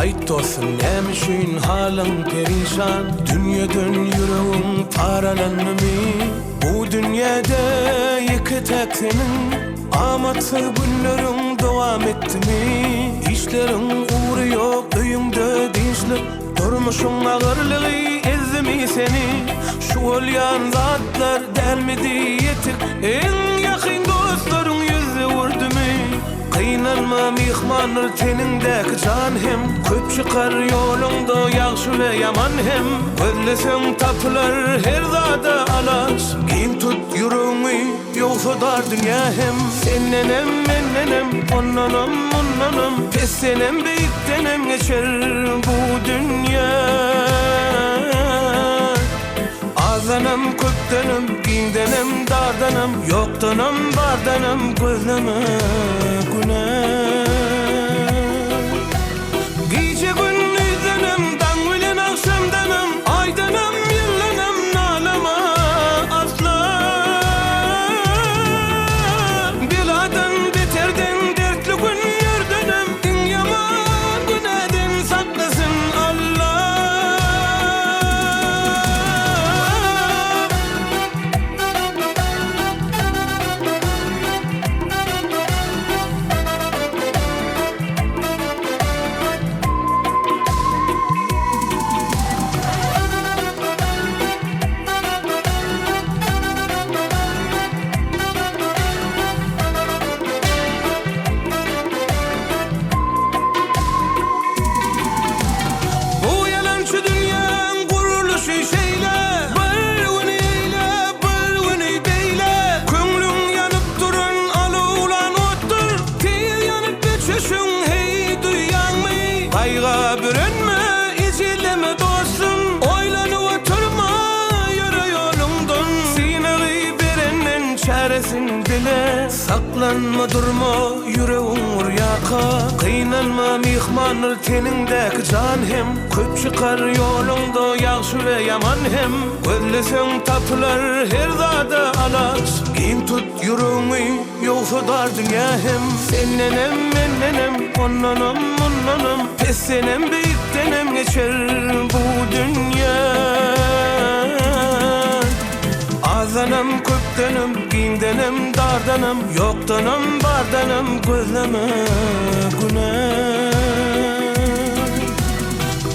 Ayt dostum nämişin halyň perişan, dünýeden ýüregim paralanmy? Bu dünýede ýeke tek senin amatsy günleriň dowam etdimi? İşleriň uğry ýok, öýüňde dinçlik, durmuşyň agyrlygy ezdimi seni? Şu bolýan zatlar dälmidi ýetir, eň ýakyn dostlaryň ýüzi wurdymy? Kıynanma mihmanır tenindeki can hem, köp çıkar yolunda ýagşy we yaman hem. Gözlesem tapılar her zada alas, giň tut ýüregiňi ýogsa dar dünýä hem. Sennenem mennenem, onnanam onnanam, pessenem beýikdenem geçer bu dünýä. Azanam köpdenem, giňdenem dardanam, ýokdanam bardanam, gözleme günah. Gece gündüzdenem, daň bilen akşamdanam, aydanam ýyllanam, nalama asla. Biladan beterden dertli günlerdenem, iň ýaman günäden saklasyn Allah. Ayga bürünme, izileme dostum, oylanyp oturma ýöre ýolundan. Sinegi berenden çaresin bile, saklanma durma ýüregiň urýaka. Kıynanma mihmanır tenindeki can hem, köp çıkar ýolunda ýagşy we yaman hem. Gözlesem tapılar her zada alas, giň tut ýüregiňi ýogsa dar dünýä hem. Sennenem mennenem, onnanam onnanam, pessenem beýikdenem geçer bu dünýä. Azanam köpdenem, giňdenem dardanam, ýokdanam bardanam, gözleme günah.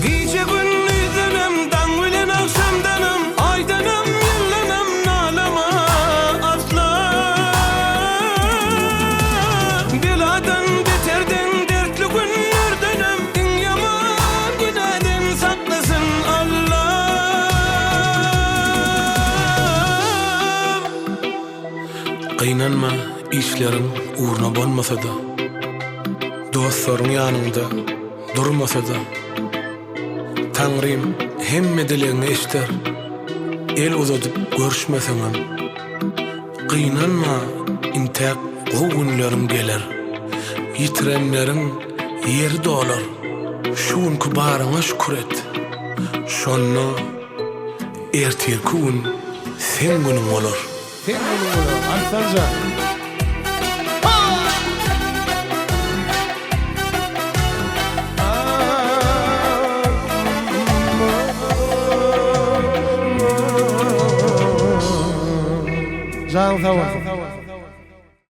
Gece gündüzdenem, daň bilen akşamdanam, aydanam ýyllanam, nalama asla. Biladan beterden dertli günlerdenem, iň ýaman günäden saklasyn Allah. Kıynanma işlerin uğruna bolmasa da, dostlaryň ýanynda durmasa da, Tanrym hemme dilegiňi eşiter, el uzadyp görüşmeseňem. Kıynanma, intäk o günlerim geler, yitirenleriň ýeri dolar. Şuňky baryňa şükür et, şonda ertirki gün sen günüň bolar. Sen günüň bolar, Alsanca. Can sağ ol.